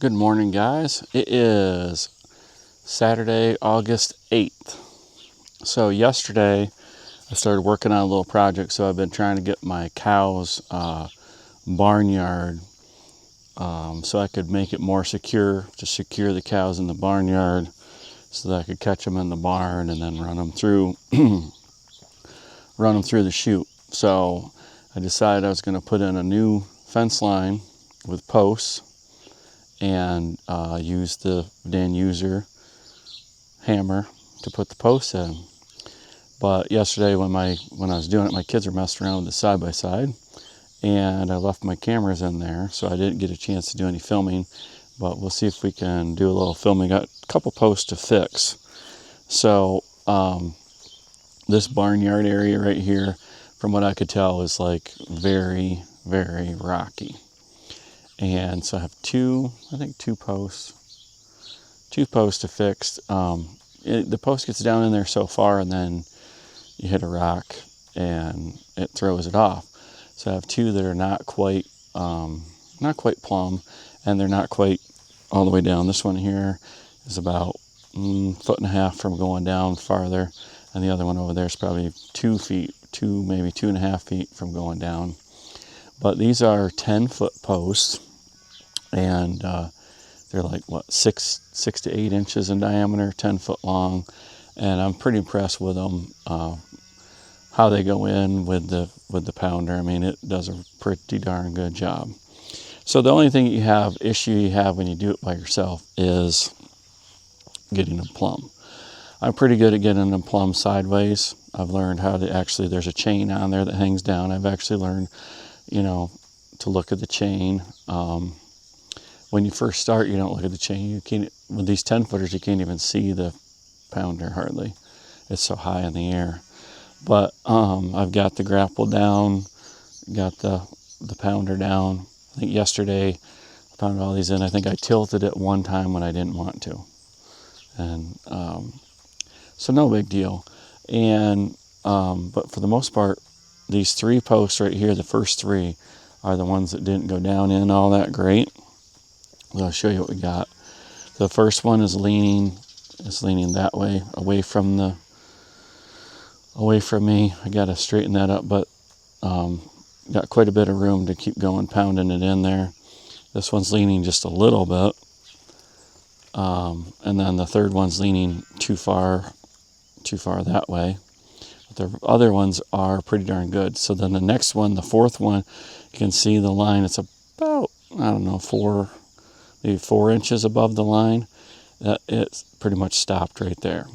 Good morning, guys. It is Saturday, August 8th. So yesterday I started working on a little project. So I've been trying to get my cows barnyard so I could make it more secure, to secure the cows in the barnyard so that I could catch them in the barn and then run them through the chute. So I decided I was going to put in a new fence line with posts and use the Danuser hammer to put the posts in. But yesterday when I was doing it, my kids were messing around with the side-by-side, and I left my cameras in there, so I didn't get a chance to do any filming. But we'll see if we can do a little filming. Got a couple posts to fix. So this barnyard area right here, from what I could tell, is like very, very rocky. And so I have two posts to fix. The post gets down in there so far, and then you hit a rock and it throws it off. So I have two that are not quite plumb, and they're not quite all the way down. This one here is about 1.5 feet from going down farther, and the other one over there is probably 2 feet, maybe 2.5 feet from going down. But these are 10-foot posts, and they're like 6 to 8 inches in diameter, 10 foot long, and I'm pretty impressed with them. How they go in with the pounder. I mean, it does a pretty darn good job. So the only thing issue you have when you do it by yourself is getting them plumb. I'm pretty good at getting them plumb sideways. I've learned how to actually, there's a chain on there that hangs down. I've actually learned, to look at the chain. When you first start, you don't look at the chain. You can't, with these 10-footers, you can't even see the pounder hardly. It's so high in the air. But I've got the grapple down, got the pounder down. I think yesterday I pounded all these in. I think I tilted it one time when I didn't want to. And so no big deal. And but for the most part, these 3 posts right here, the first 3, are the ones that didn't go down in all that great. I'll show you what we got. The first one is leaning that way, away from me. I got to straighten that up, but got quite a bit of room to keep going, pounding it in there. This one's leaning just a little bit, and then the third one's leaning too far that way. But the other ones are pretty darn good. So then the next one, the 4th one, you can see the line. It's about, I don't know, 4 inches above the line. It's pretty much stopped right there.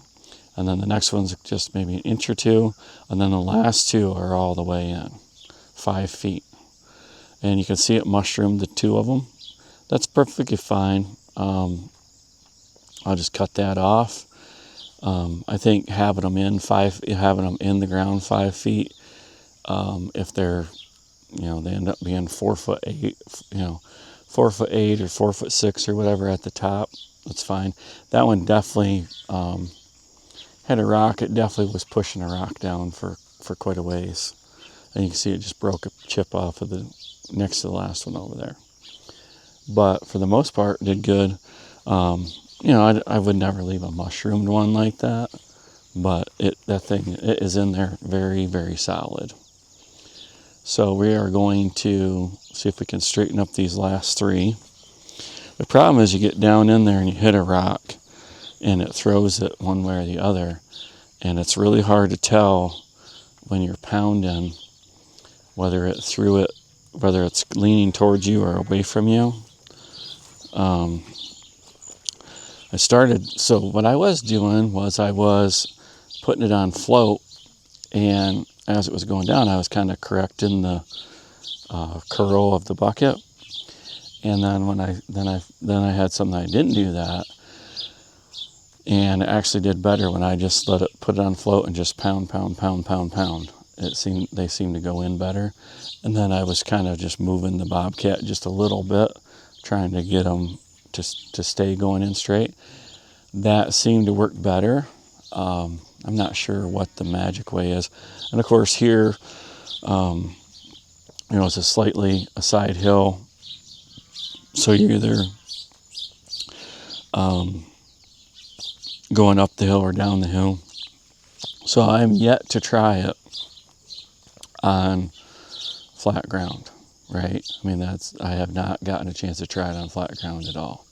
And then the next one's just maybe 1 inch or 2, and then the last 2 are all the way in, 5 feet. And you can see it mushroomed, the 2 of them. That's perfectly fine. I'll just cut that off. I think having them in the ground 5 feet, if they're, they end up being 4'8", 4'8" or 4'6" or whatever at the top, that's fine. That one definitely had a rock. It definitely was pushing a rock down for quite a ways. And you can see it just broke a chip off of the next to the last one over there. But for the most part, did good. I would never leave a mushroomed one like that, but it is in there very, very solid. So we are going to see if we can straighten up these last 3. The problem is you get down in there and you hit a rock and it throws it one way or the other, and it's really hard to tell when you're pounding whether it's leaning towards you or away from you. So what I was doing was I was putting it on float, and as it was going down, I was kind of correcting the curl of the bucket. And then when I had something I didn't do that, and it actually did better when I just put it on float and just pound. They seemed to go in better. And then I was kind of just moving the Bobcat just a little bit, trying to get them to stay going in straight. That seemed to work better. I'm not sure what the magic way is. And of course here, it's a side hill. So you either going up the hill or down the hill. So I'm yet to try it on flat ground, right? I mean, I have not gotten a chance to try it on flat ground at all.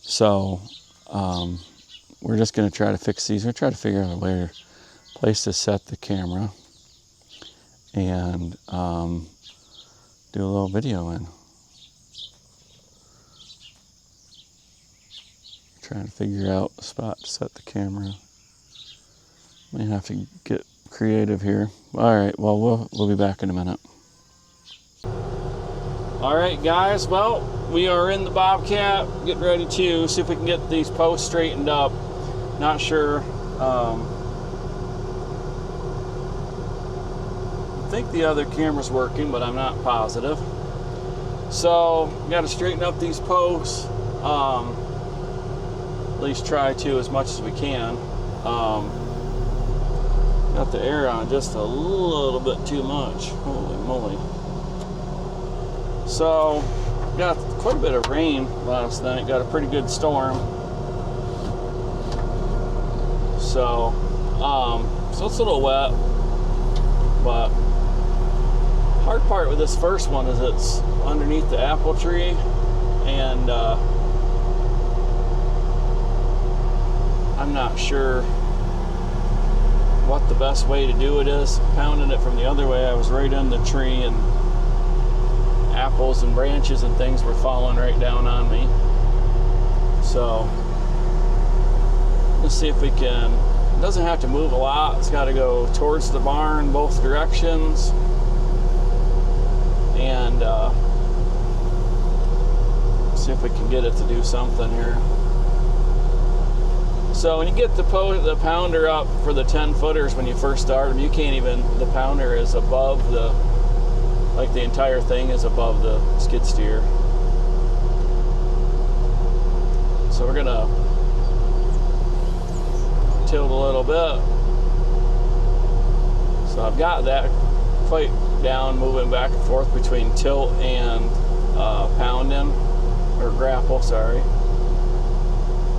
So we're just going to try to fix these. We're going to try to figure out a place to set the camera and do a little video in. Trying to figure out a spot to set the camera. May have to get creative here. All right, well, we'll be back in a minute. All right, guys, well, we are in the Bobcat, getting ready to see if we can get these posts straightened up. Not sure. I think the other camera's working, but I'm not positive. So, got to straighten up these posts. At least try to as much as we can. Got the air on just a little bit too much. Holy moly. So, got quite a bit of rain last night. Got a pretty good storm. So it's a little wet. But hard part with this first one is it's underneath the apple tree, and I'm not sure what the best way to do it is. Pounding it from the other way, I was right in the tree, and apples and branches and things were falling right down on me. So let's see if we can. It doesn't have to move a lot. It's got to go towards the barn both directions, and see if we can get it to do something here. So when you get the pounder up for the 10 footers when you first start them, you can't even, the pounder is above the, like the entire thing is above the skid steer. So we're gonna tilt a little bit. So I've got that quite down, moving back and forth between tilt and pounding, or grapple, sorry.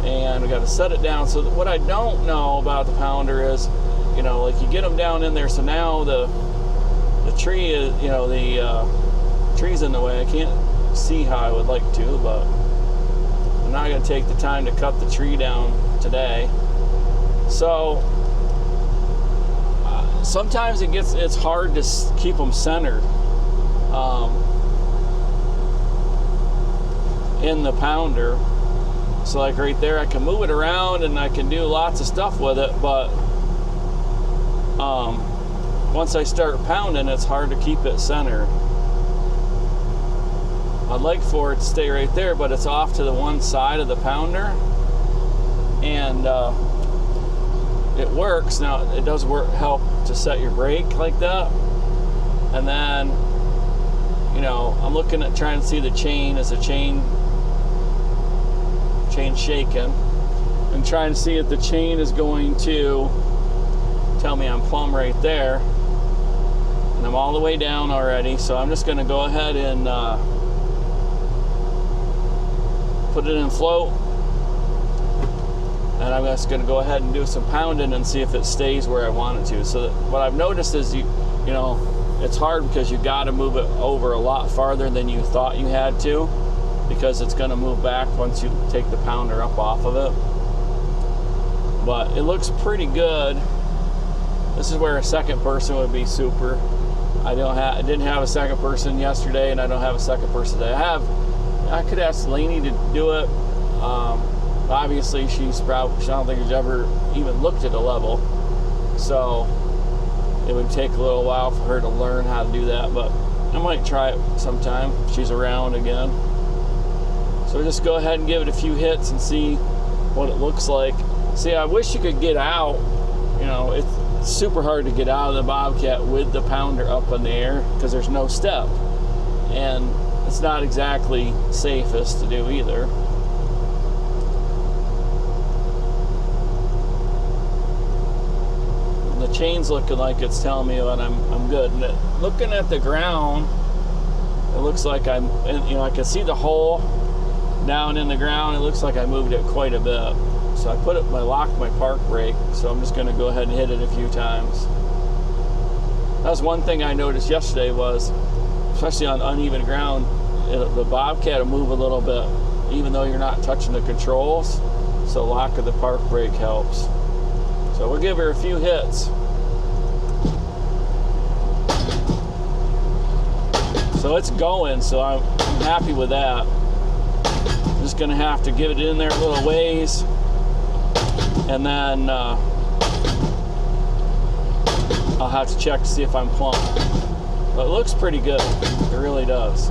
And we got to set it down. So what I don't know about the pounder is, you know, like you get them down in there, so now the tree is, you know, the tree's in the way. I can't see how I would like to, but I'm not going to take the time to cut the tree down today. So sometimes it's hard to keep them centered in the pounder. So like right there, I can move it around and I can do lots of stuff with it, but once I start pounding, it's hard to keep it centered. I'd like for it to stay right there, but it's off to the one side of the pounder, and it works. Now it does help to set your brake like that, and then, you know, I'm looking at trying to see the chain. Is the chain shaking, and trying to see if the chain is going to tell me I'm plumb right there, and I'm all the way down already. So I'm just going to go ahead and put it in float, and I'm just going to go ahead and do some pounding and see if it stays where I want it to. So what I've noticed is you know, it's hard because you got to move it over a lot farther than you thought you had to, because it's going to move back once you take the pounder up off of it. But it looks pretty good. This is where a second person would be super. I didn't have a second person yesterday, and I don't have a second person today. I could ask Lainey to do it. Obviously, I don't think she's ever even looked at a level, so it would take a little while for her to learn how to do that. But I might try it sometime if she's around again. So just go ahead and give it a few hits and see what it looks like. See, I wish you could get out. You know, it's super hard to get out of the Bobcat with the pounder up in the air because there's no step. And it's not exactly safest to do either. The chain's looking like it's telling me that I'm good. And looking at the ground, it looks like I can see the hole down in the ground. It looks like I moved it quite a bit. So I locked my park brake, so I'm just gonna go ahead and hit it a few times. That's one thing I noticed yesterday was, especially on uneven ground, the Bobcat will move a little bit, even though you're not touching the controls. So lock of the park brake helps. So we'll give her a few hits. So it's going, so I'm happy with that. I'm just gonna have to give it in there a little ways, and then I'll have to check to see if I'm plumb. But it looks pretty good, it really does.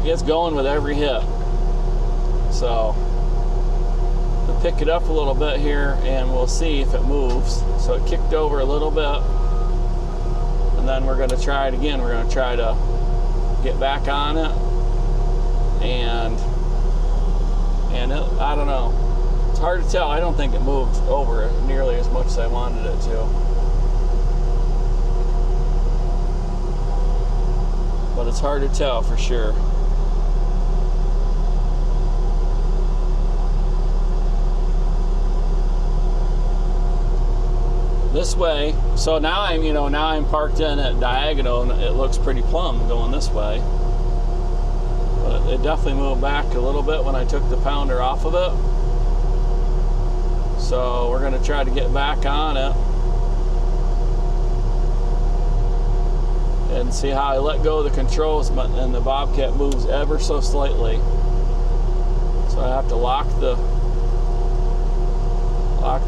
It's going with every hit. So we'll pick it up a little bit here and we'll see if it moves. So it kicked over a little bit, and then we're going to try it again. We're going to try to get back on it, and I don't know. It's hard to tell. I don't think it moved over nearly as much as I wanted it to. But it's hard to tell for sure. This way, so now I'm parked in at diagonal, and it looks pretty plumb going this way. But it definitely moved back a little bit when I took the pounder off of it. So we're going to try to get back on it and see how I let go of the controls, and the Bobcat moves ever so slightly. So I have to lock the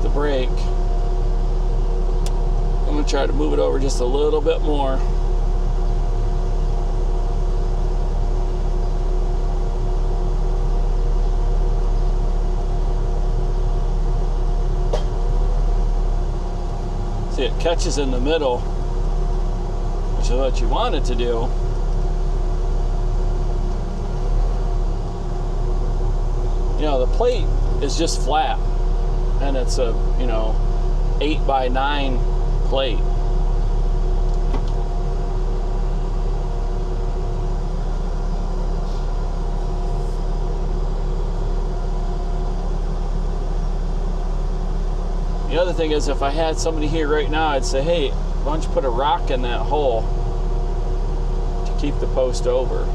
brake. I'm going to try to move it over just a little bit more. See, it catches in the middle, which is what you want it to do. You know, the plate is just flat, and it's a 8x9 plate. The other thing is, if I had somebody here right now, I'd say, hey, why don't you put a rock in that hole to keep the post over,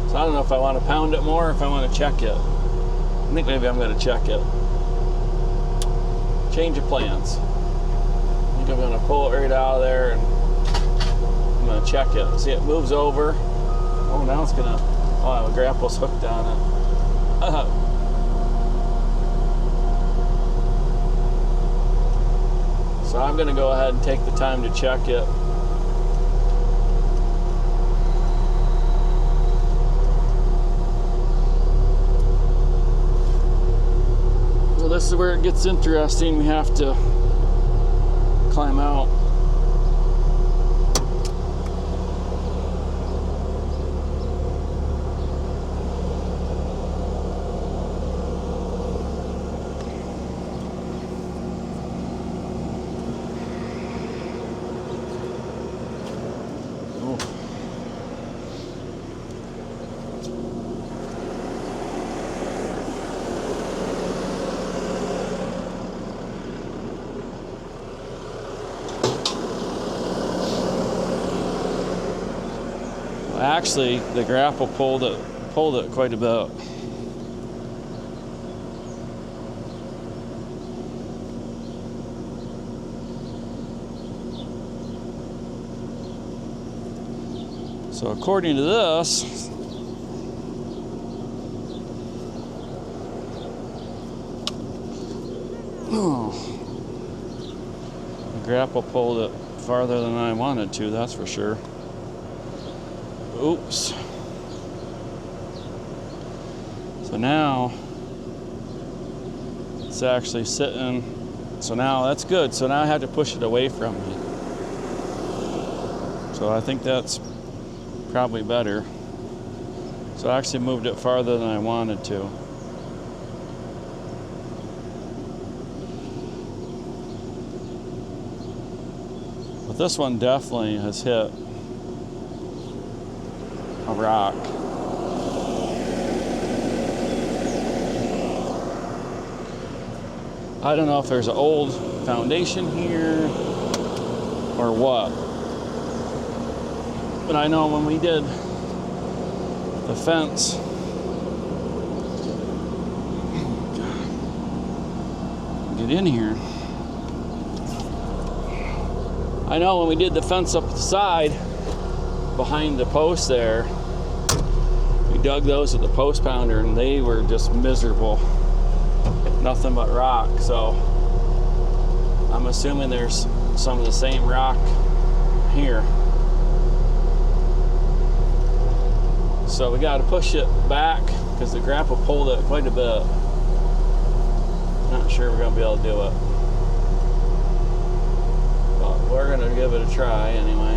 So I don't know if I want to pound it more or if I want to check it. I think maybe I'm going to check it. Change of plans. I think I'm going to pull it right out of there, and I'm going to check it. See, it moves over. Oh, now it's going to, the grapple's hooked on it. So I'm going to go ahead and take the time to check it. So this is where it gets interesting. We have to climb out. Actually, the grapple pulled it quite a bit. So according to this, the grapple pulled it farther than I wanted to, that's for sure. Oops. So now it's actually sitting. So now that's good. So now I have to push it away from me. So I think that's probably better. So I actually moved it farther than I wanted to. But this one definitely has hit a rock. I don't know if there's an old foundation here or what. But I know when we did the fence, get in here. I know when we did the fence up the side behind the post there, we dug those with the post pounder and they were just miserable. Nothing but rock. So I'm assuming there's some of the same rock here. So we got to push it back because the grapple pulled it quite a bit. Not sure we're going to be able to do it. But we're going to give it a try anyway.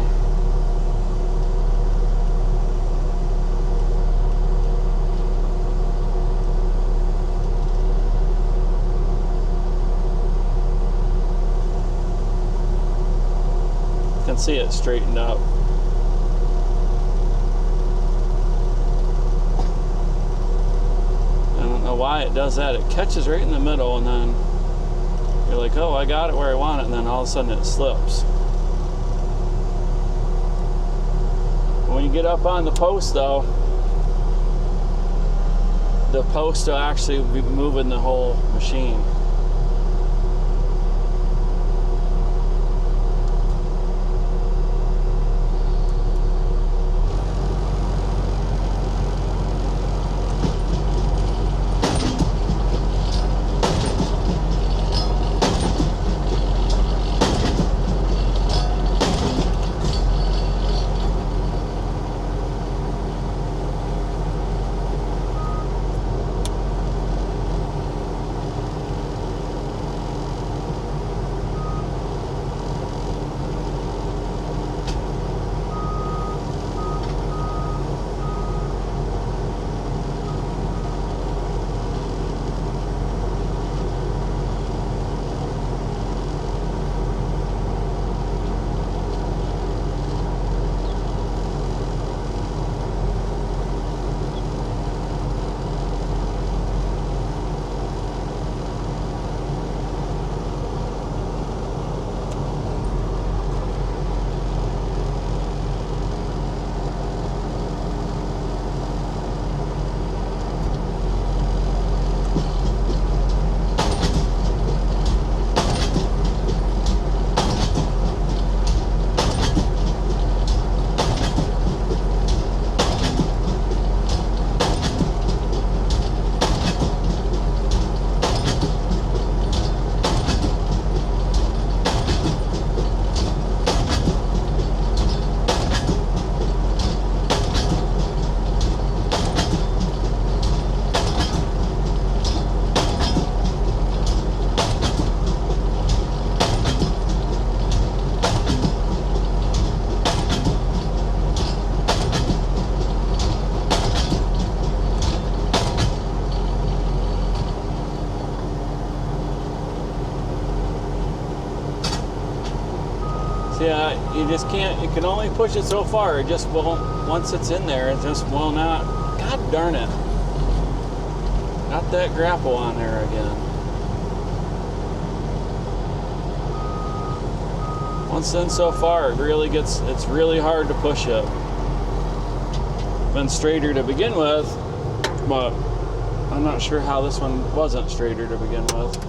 You can see it straightened up. Why it does that. It catches right in the middle and then you're like, oh, I got it where I want it, and then all of a sudden it slips. When you get up on the post though, the post will actually be moving the whole machine. Yeah, you just can't, you can only push it so far. It just won't, once it's in there, it just will not, God darn it. Got that grapple on there again. Once in so far, it really gets, it's really hard to push it. Been straighter to begin with, but I'm not sure how this one wasn't straighter to begin with.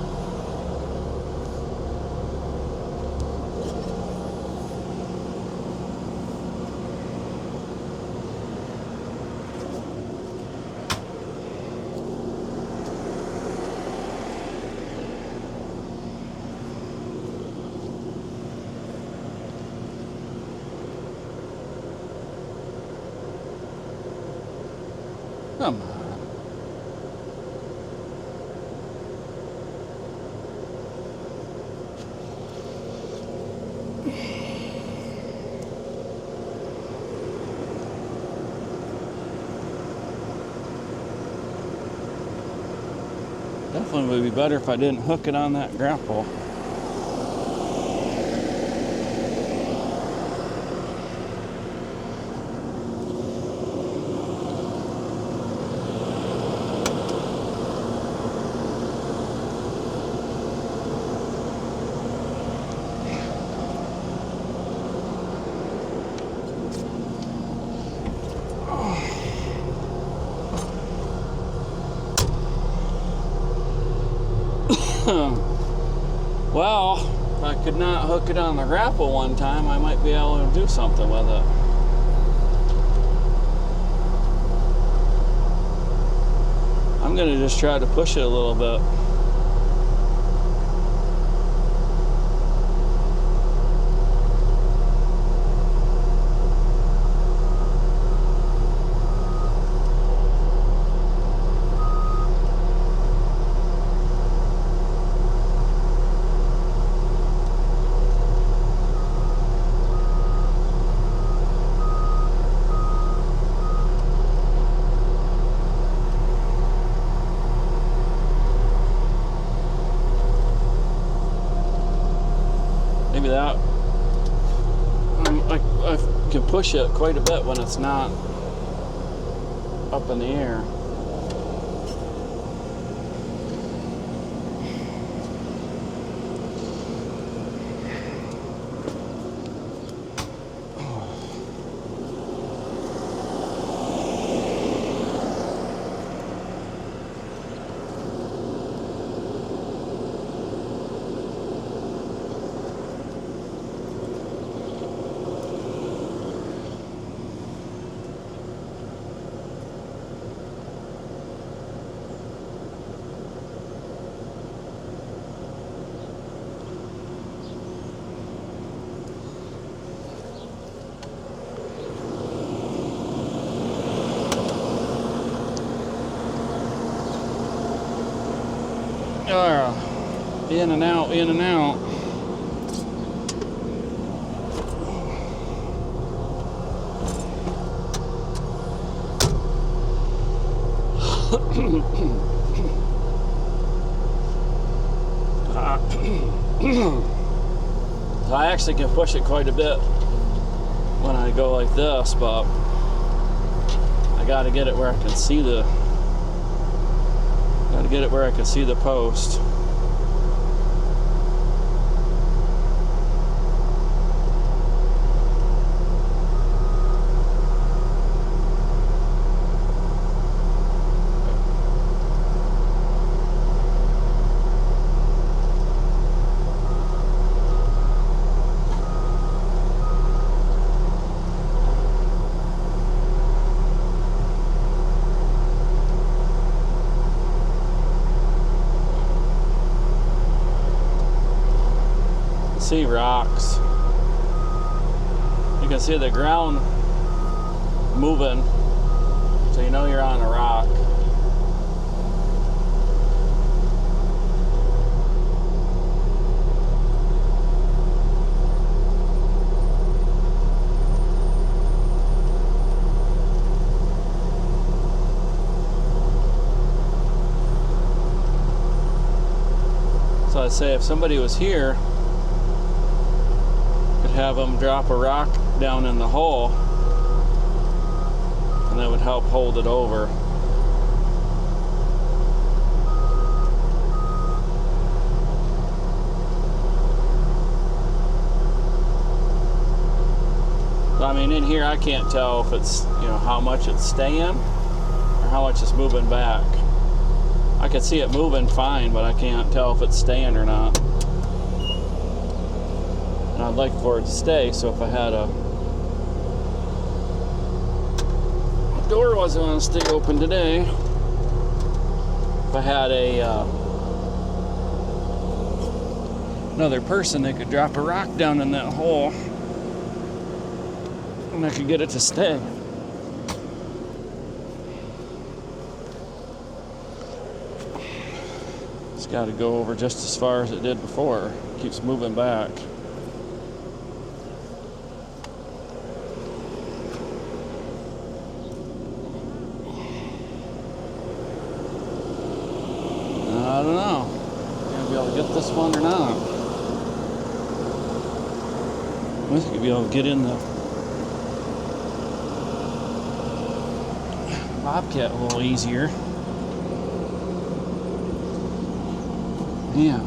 Come on. Definitely would be better if I didn't hook it on that grapple. Well, if I could not hook it on the grapple one time, I might be able to do something with it. I'm gonna just try to push it a little bit. Maybe that, I can push it quite a bit when it's not up in the air. In and out, in and out. I actually can push it quite a bit when I go like this, but I got to get it where I can see the post. See rocks. You can see the ground moving, so you know you're on a rock. So I'd say if somebody was here, have them drop a rock down in the hole, and that would help hold it over. I mean, in here I can't tell if it's, how much it's staying or how much it's moving back. I can see it moving fine, but I can't tell if it's staying or not. And I'd like for it to stay, so if I had the door wasn't going to stay open today, if I had another person that could drop a rock down in that hole, and I could get it to stay. It's got to go over just as far as it did before. It keeps moving back. I don't know. I'm gonna be able to get this one or not. I think I'll be able to get in the Bobcat a little easier. Yeah.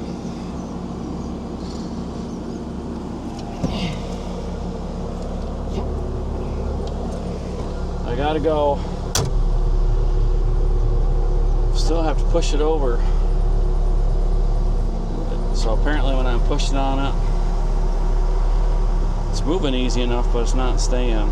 I gotta go. Still have to push it over. So apparently when I'm pushing on it, it's moving easy enough, but it's not staying.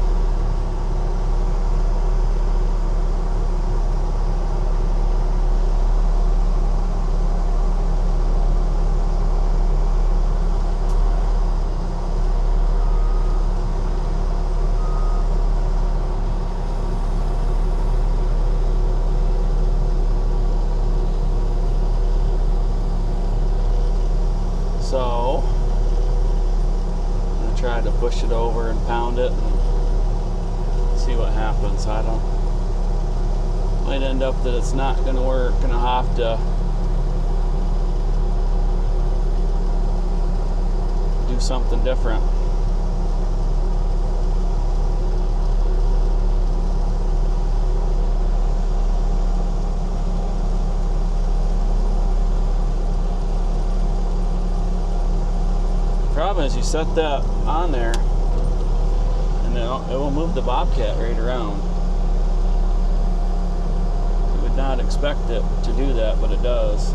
So I'm gonna try to push it over and pound it and see what happens. I don't, might end up that it's not gonna work, gonna have to do something different. Problem is, you set that on there and it will move the Bobcat right around. You would not expect it to do that, but it does.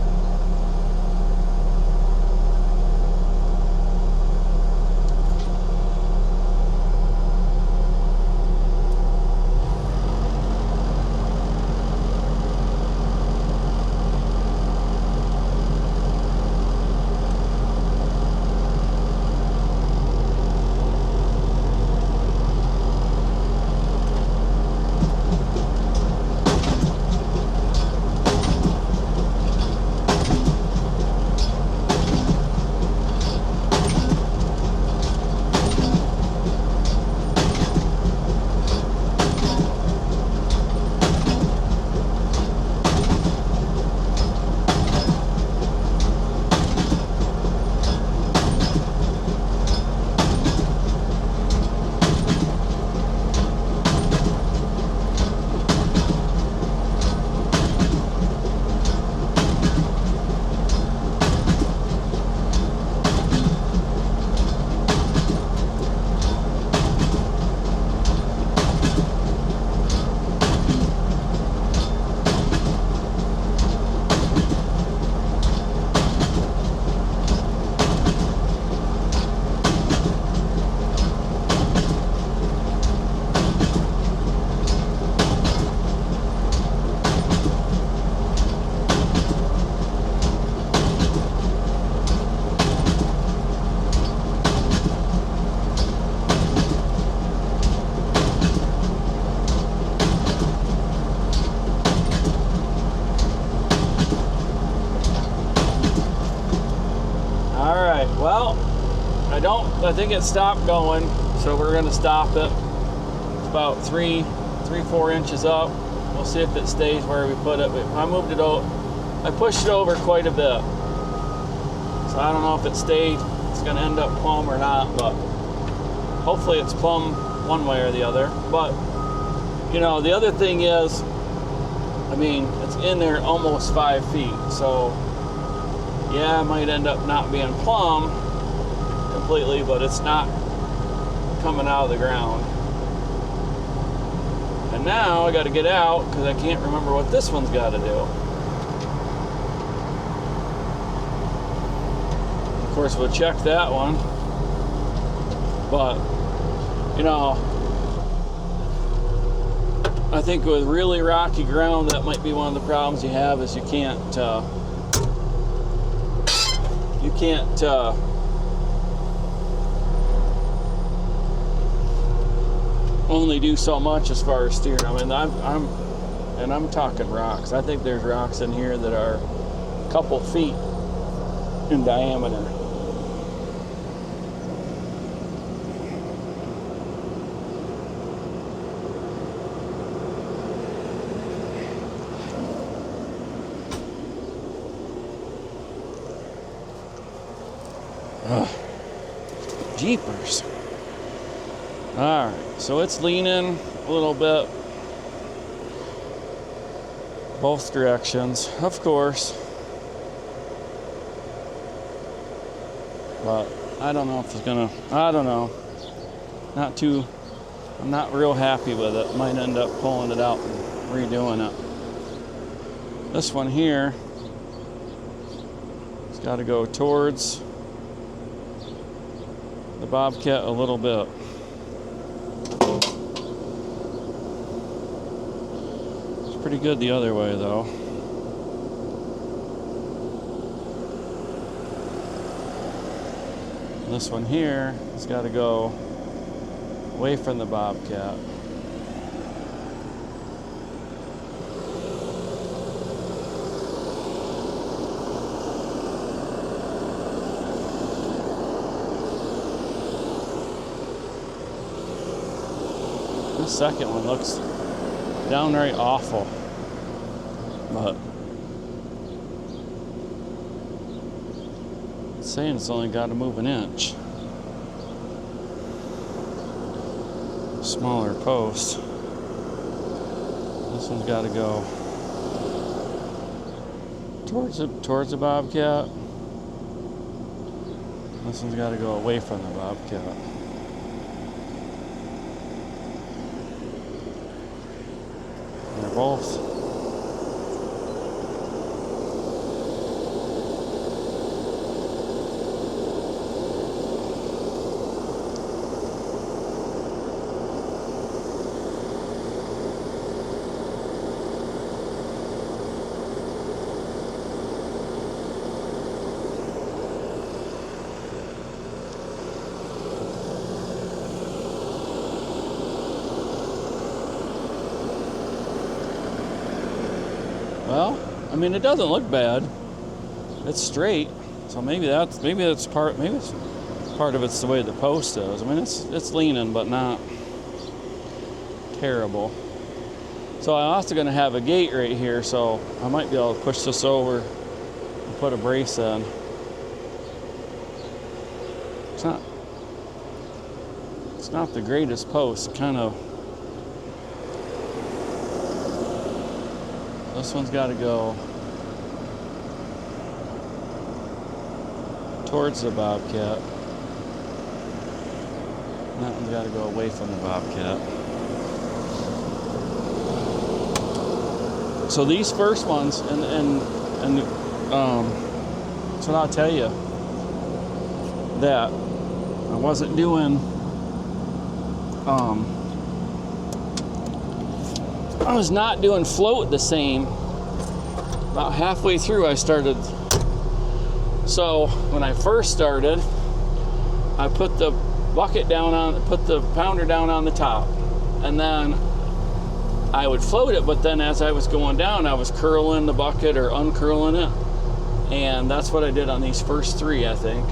Well, I think it stopped going, so we're going to stop it. It's about 4 inches up. We'll see if it stays where we put it. I moved it out. I pushed it over quite a bit. So I don't know if it stayed. It's going to end up plumb or not, but hopefully it's plumb one way or the other. But, you know, the other thing is, I mean, it's in there almost 5 feet, so yeah, it might end up not being plumb completely, but it's not coming out of the ground. And now I got to get out because I can't remember what this one's got to do. Of course, we'll check that one, but you know, I think with really rocky ground, that might be one of the problems you have, is you can't only do so much as far as steering. I mean, I'm talking rocks. I think there's rocks in here that are a couple feet in diameter. Jeepers. Alright, so it's leaning a little bit both directions, of course, but I don't know if it's gonna, I don't know, I'm not real happy with it. Might end up pulling it out and redoing it. This one here is Got to go towards the Bobcat a little bit. It's pretty good the other way though. This one here has got to go away from the Bobcat. This second one looks downright awful, but it's saying it's only got to move an inch. Smaller post. This one's got to go towards the Bobcat. This one's got to go away from the Bobcat. They're both well, I mean, it doesn't look bad. It's straight, so maybe it's part of it's the way the post is. I mean, it's leaning, but not terrible. So I'm also going to have a gate right here, so I might be able to push this over and put a brace in. It's not the greatest post. It kind of. This one's got to go towards the Bobcat. And that one's got to go away from the Bobcat. So these first ones, and so I'll tell you that I wasn't doing. I was not doing float the same. About halfway through I started. So when I first started, I put the bucket down on, put the pounder down on the top, and then I would float it, but then as I was going down, I was curling the bucket or uncurling it. And that's what I did on these first three, I think.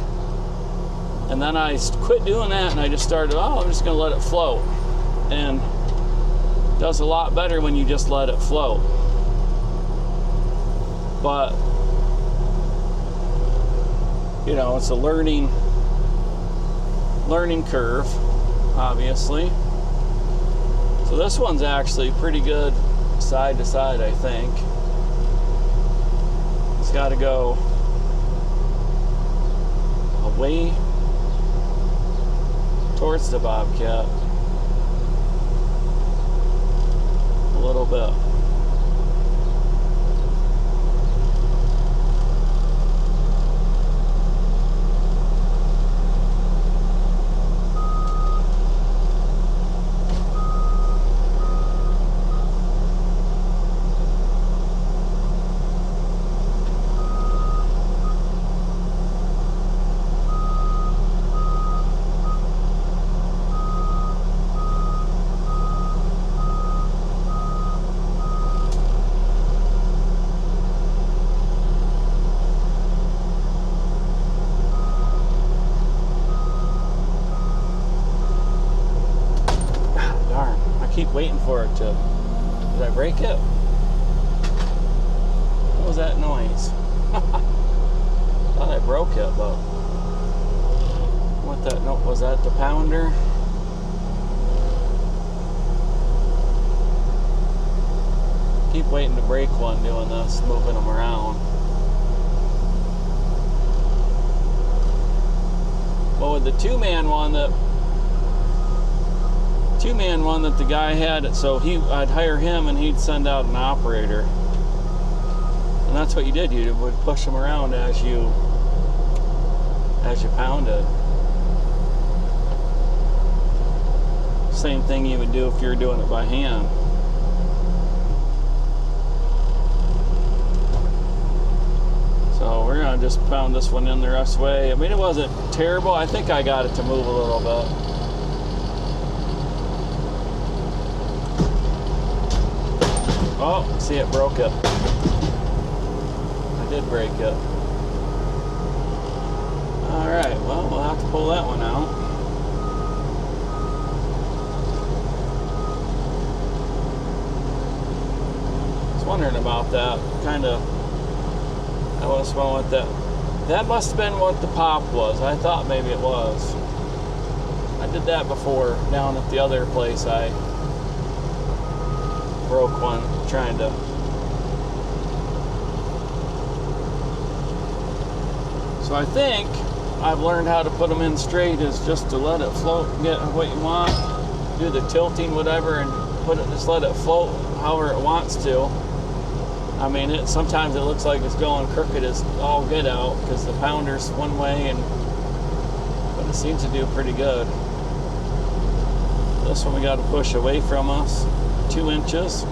And then I quit doing that and I just started, I'm just gonna let it float. And does a lot better when you just let it float. But you know, it's a learning curve, obviously. So this one's actually pretty good side to side, I think. It's got to go away towards the Bobcat a little bit. Waiting for it to. Did I break it? What was that noise? Thought I broke it, but what that? No, was that the pounder? Keep waiting to break one doing this, moving them around. Well, with the two-man one that the guy had, so I'd hire him and he'd send out an operator, and that's what you did. You would push them around as you as you pound it. Same thing you would do if you were doing it by hand. So we're gonna just pound this one in the rest way. I mean, it wasn't terrible. I think I got it to move a little bit. Oh, see, it broke it. I did break it. All right, well, we'll have to pull that one out. I was wondering about that. I was wondering what that must have been what the pop was. I thought maybe it was. I did that before down at the other place. I broke one trying to. So I think I've learned how to put them in straight is just to let it float, get what you want, do the tilting, whatever, and just let it float however it wants to. I mean, sometimes it looks like it's going crooked as all get out because the pounder's one way, but it seems to do pretty good. This one we got to push away from us 2 inches.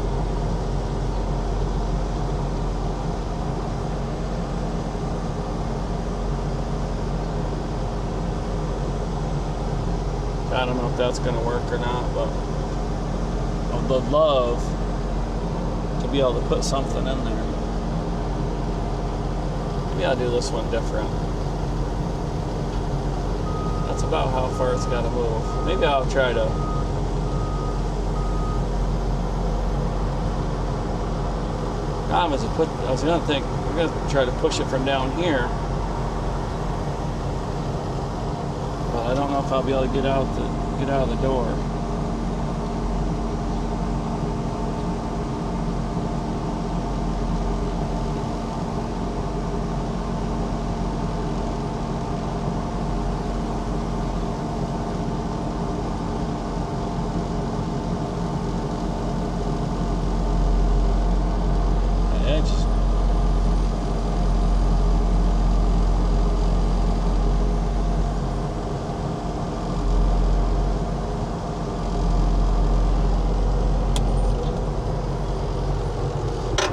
I don't know if that's going to work or not, but I would love to be able to put something in there. Maybe I'll do this one different. That's about how far it's got to move. Maybe I'll try to. I was going to think we're going to try to push it from down here. I don't know if I'll be able to get out of the door.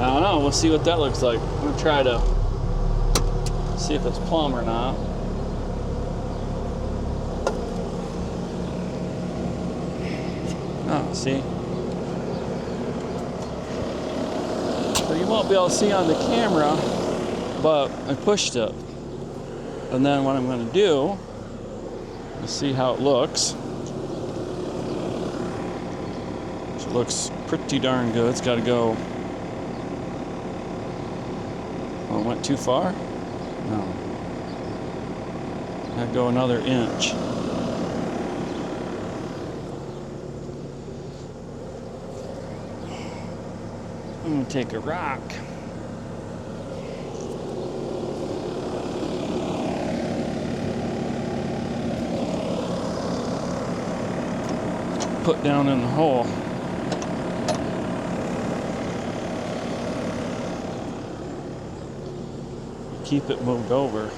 I don't know, we'll see what that looks like. I'm gonna try to see if it's plumb or not. Oh, see? So you won't be able to see on the camera, but I pushed it. And then what I'm gonna do is see how it looks. It looks pretty darn good. It's gotta go. Oh, it went too far? No. I'd go another inch. I'm gonna take a rock. Put down in the hole. Keep it moved over.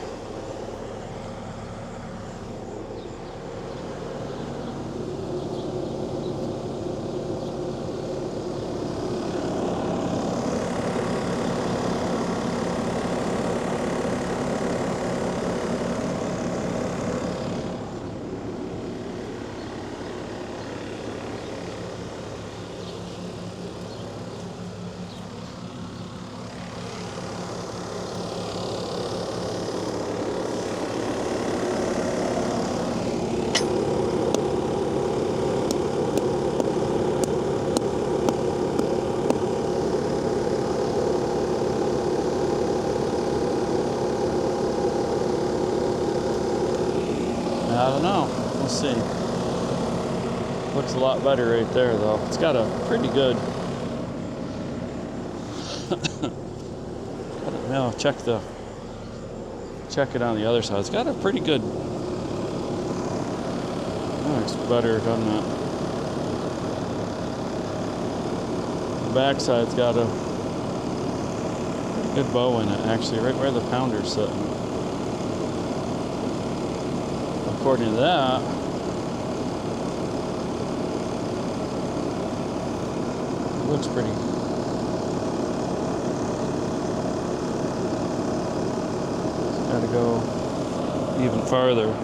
I don't know. We'll see. Looks a lot better right there, though. It's got a pretty good. Now check it on the other side. It's got a pretty good. That looks better, doesn't it? The back side's got a good bow in it, actually, right where the pounder's sitting. according to that. It looks pretty. Got to go even farther.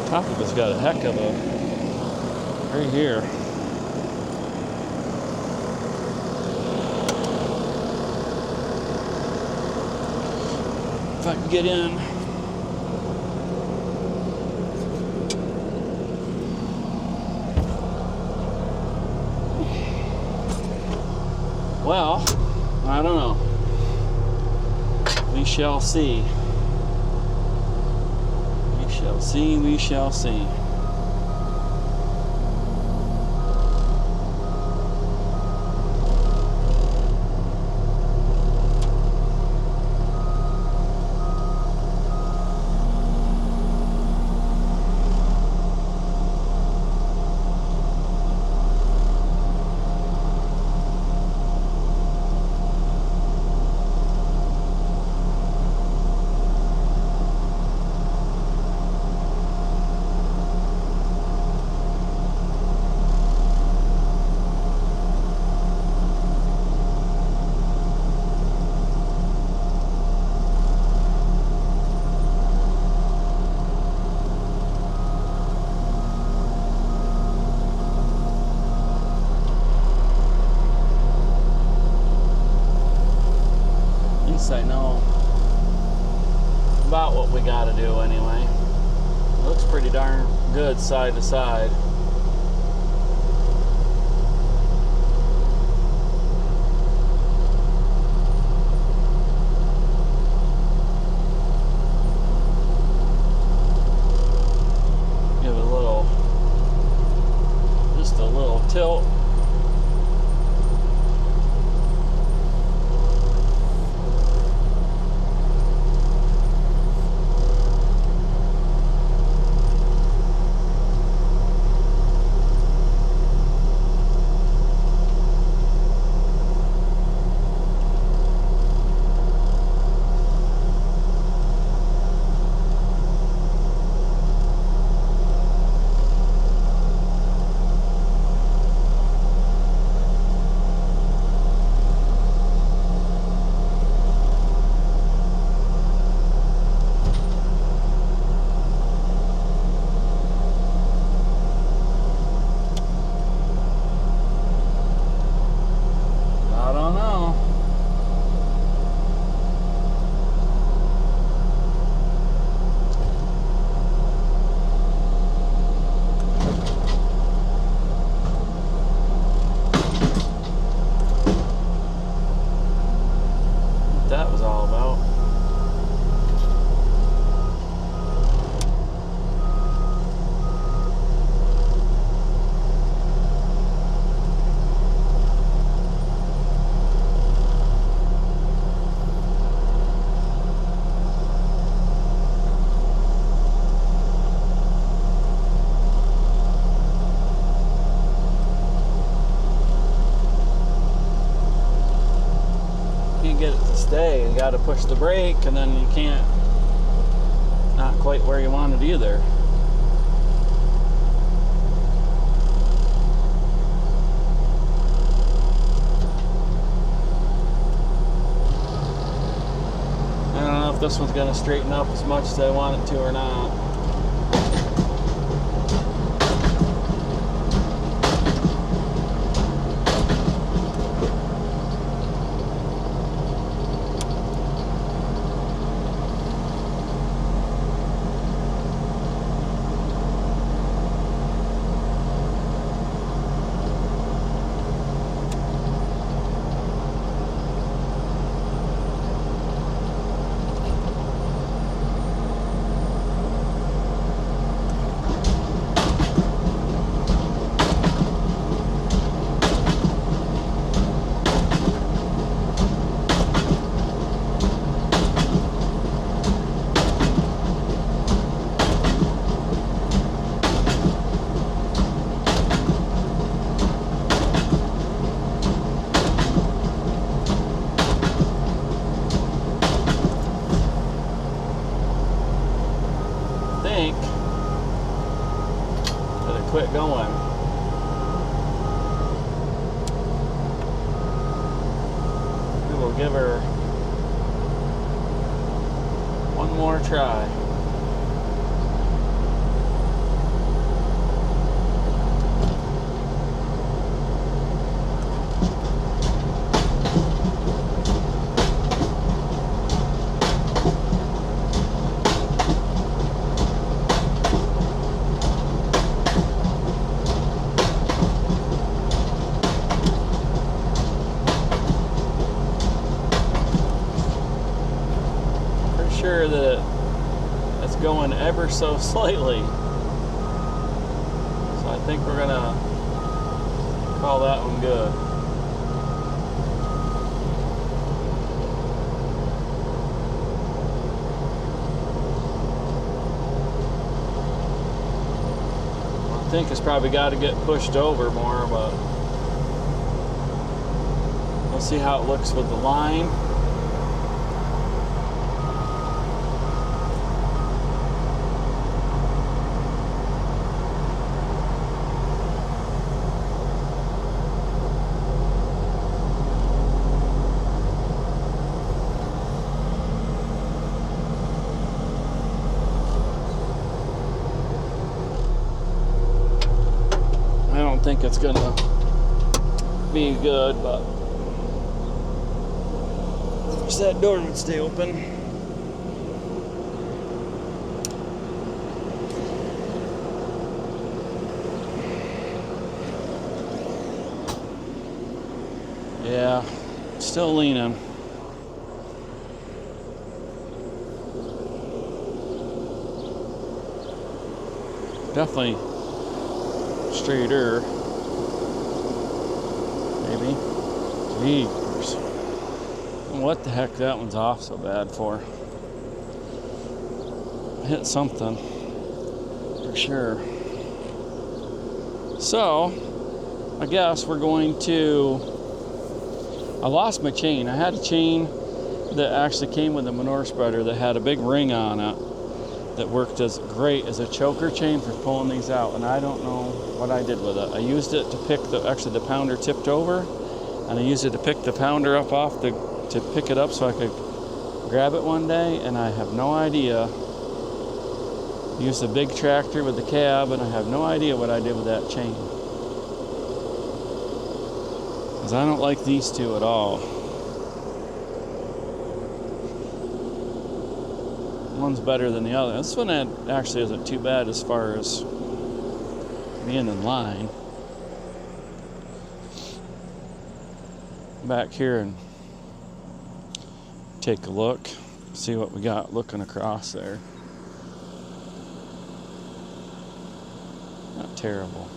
Top of it's got a heck of a, right here. If I can get in. Well, I don't know. We shall see. We shall see. I know about what we got to do anyway. It looks pretty darn good side to side. Give it a little, just a little tilt. Get it to stay, you got to push the brake, and then you can't, not quite where you want it either. I don't know if this one's going to straighten up as much as I want it to or not. give her one more try. Sure that it's going ever so slightly, so I think we're gonna call that one good. I think it's probably got to get pushed over more, but we'll see how it looks with the line. I don't think it's gonna be good, but wish that door would stay open. Yeah, still leaning. Definitely straighter, maybe. Jeepers. What the heck that one's off so bad for? Hit something for sure. So I guess we're going to, I lost my chain. I had a chain that actually came with a manure spreader that had a big ring on it that worked as great as a choker chain for pulling these out, and I don't know what I did with it. I used it to pick actually the pounder tipped over, and I used it to pick the pounder up off to pick it up so I could grab it one day, and I have no idea. I used a big tractor with the cab, and I have no idea what I did with that chain. Because I don't like these two at all. One's better than the other. This one actually isn't too bad as far as being in line. Back here and take a look, see what we got looking across there. Not terrible.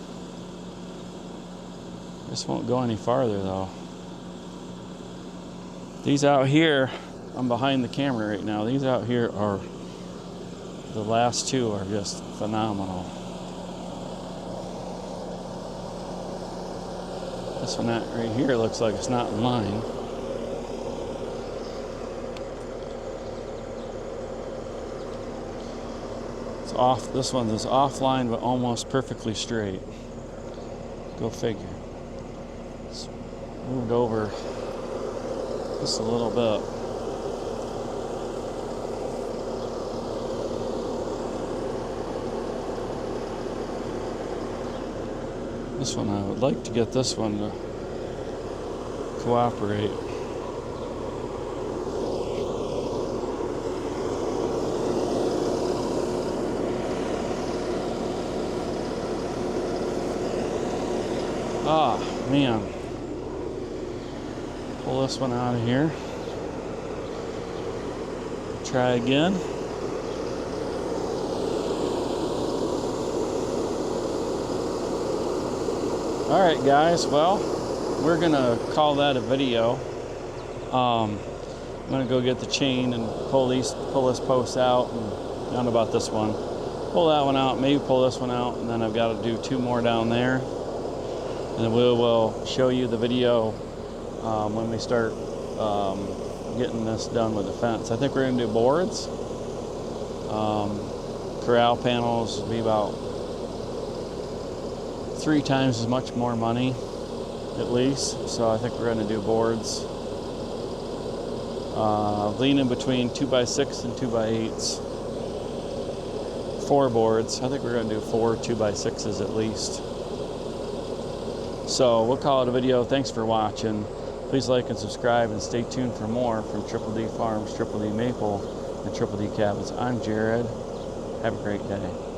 This won't go any farther though. These out here, I'm behind the camera right now. These out here are, the last two are just phenomenal. This one right here looks like it's not in line. It's off. This one is offline but almost perfectly straight. Go figure. It's moved over just a little bit. This one, I would like to get this one to cooperate. Ah, man. Pull this one out of here. Try again. All right, guys, well, we're gonna call that a video. I'm gonna go get the chain and pull this post out, and I don't know about this one. Pull that one out, maybe pull this one out, and then I've got to do two more down there. And then we will show you the video when we start getting this done with the fence. I think we're gonna do boards. Corral panels will be about 3 times as much more money, at least. So I think we're going to do boards. Leaning between 2x6 and 2x8s. 4 boards. I think we're going to do 4 2x6s at least. So we'll call it a video. Thanks for watching. Please like and subscribe and stay tuned for more from Triple D Farms, Triple D Maple, and Triple D Cabins. I'm Jared. Have a great day.